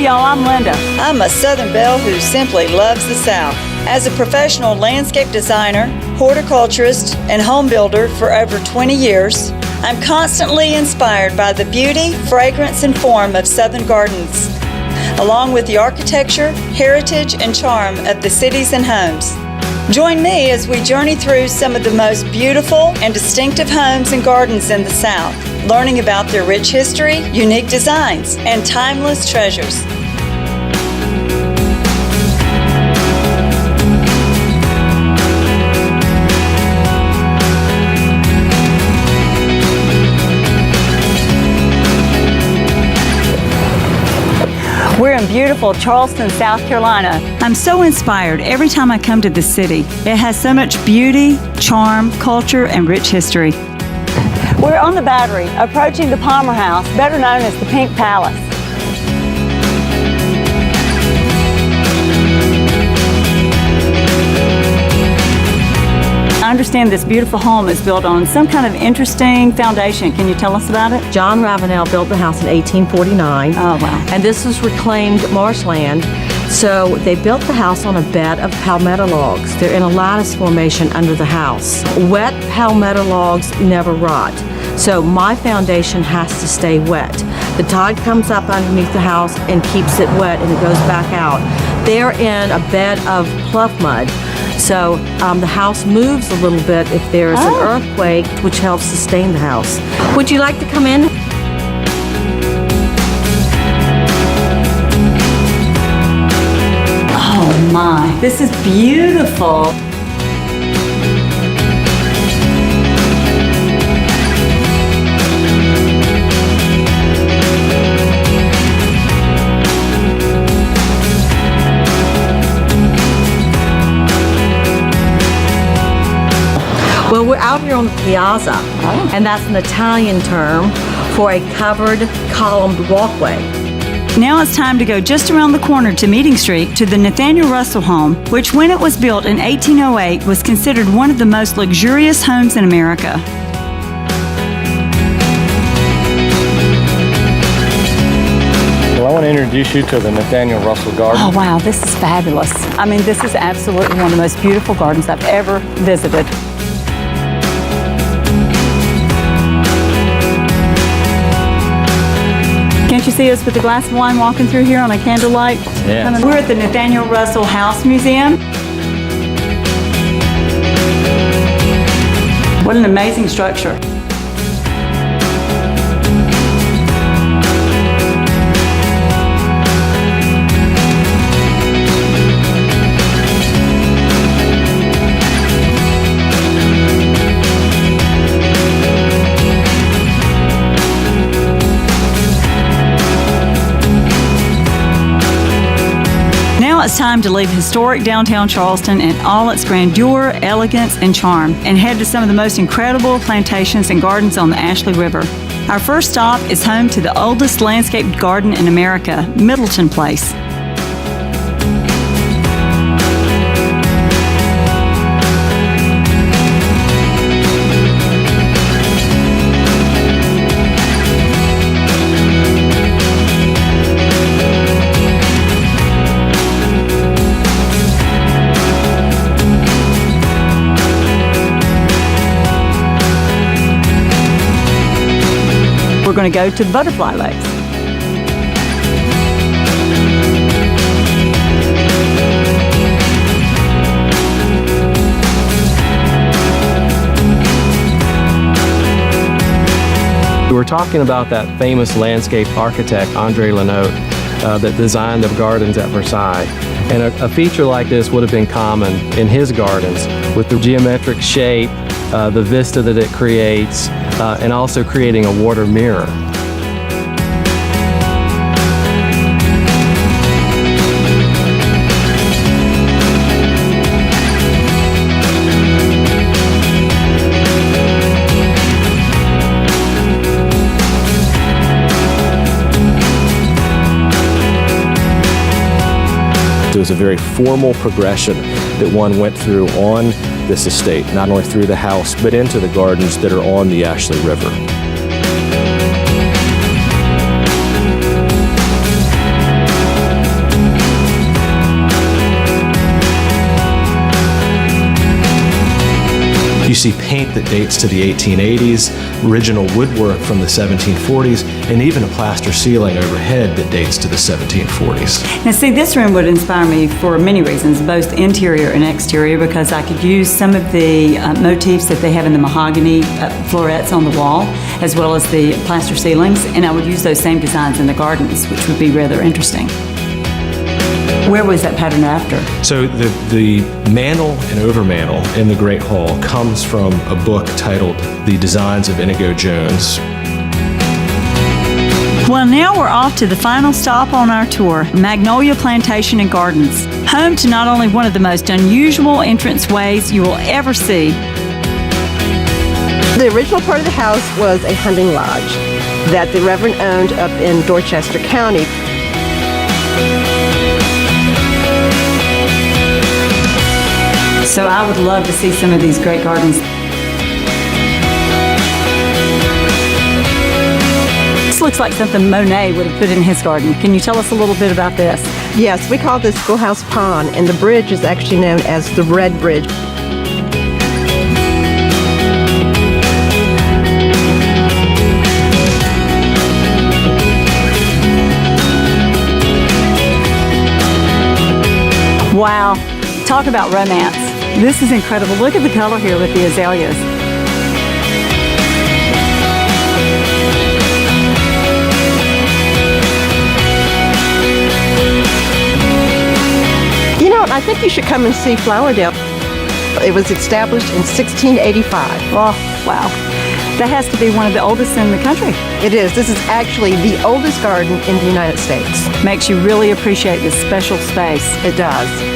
y'all, I'm Linda. I'm a Southern belle who simply loves the South. As a professional landscape designer, horticulturist, and home builder for over 20 years, I'm constantly inspired by the beauty, fragrance, and form of Southern gardens, along with the architecture, heritage, and charm of the cities and homes. Join me as we journey through some of the most beautiful and distinctive homes and gardens in the South, learning about their rich history, unique designs, and timeless treasures. We're in beautiful Charleston, South Carolina. I'm so inspired every time I come to the city. It has so much beauty, charm, culture, and rich history. We're on the Battery, approaching the Palmer House, better known as the Pink Palace. I understand this beautiful home is built on some kind of interesting foundation. Can you tell us about it? John Ravenel built the house in 1849. Oh, wow. And this was reclaimed marshland. So they built the house on a bed of palmetto logs. They're in a lattice formation under the house. Wet palmetto logs never rot. So my foundation has to stay wet. The tide comes up underneath the house and keeps it wet, and it goes back out. They're in a bed of pluff mud. So the house moves a little bit if there's an earthquake, which helps sustain the house. Would you like to come in? Oh my, this is beautiful. Well, we're out here on the piazza, and that's an Italian term for a covered, columned walkway. Now it's time to go just around the corner to Meeting Street to the Nathaniel Russell home, which when it was built in 1808 was considered one of the most luxurious homes in America. Well, I want to introduce you to the Nathaniel Russell Garden. Oh wow, this is fabulous. I mean, this is absolutely one of the most beautiful gardens I've ever visited. Can't you see us with a glass of wine walking through here on a candlelight? Yeah. We're at the Nathaniel Russell House Museum. What an amazing structure. It's time to leave historic downtown Charleston in all its grandeur, elegance, and charm, and head to some of the most incredible plantations and gardens on the Ashley River. Our first stop is home to the oldest landscaped garden in America, Middleton Place. We're going to go to the Butterfly Lakes. We were talking about that famous landscape architect, Andre Lenotre, that designed the gardens at Versailles. And a feature like this would have been common in his gardens with the geometric shape, the vista that it creates, and also creating a water mirror. It was a very formal progression that one went through on this estate, not only through the house, but into the gardens that are on the Ashley River. see paint that dates to the 1880s, original woodwork from the 1740s, and even a plaster ceiling overhead that dates to the 1740s. Now see, this room would inspire me for many reasons, both interior and exterior, because I could use some of the motifs that they have in the mahogany florets on the wall, as well as the plaster ceilings, and I would use those same designs in the gardens, which would be rather interesting. Where was that pattern after? So the mantel and overmantel in the Great Hall comes from a book titled The Designs of Inigo Jones. Well, now we're off to the final stop on our tour, Magnolia Plantation and Gardens, home to not only one of the most unusual entranceways you will ever see. The original part of the house was a hunting lodge that the Reverend owned up in Dorchester County. So I would love to see some of these great gardens. This looks like something Monet would have put in his garden. Can you tell us a little bit about this? Yes, we call this Schoolhouse Pond, and the bridge is actually known as the Red Bridge. Wow, talk about romance. This is incredible. Look at the color here with the azaleas. You know, I think you should come and see Flowerdale. It was established in 1685. Oh, wow. That has to be one of the oldest in the country. It is. This is actually the oldest garden in the United States. Makes you really appreciate this special space. It does.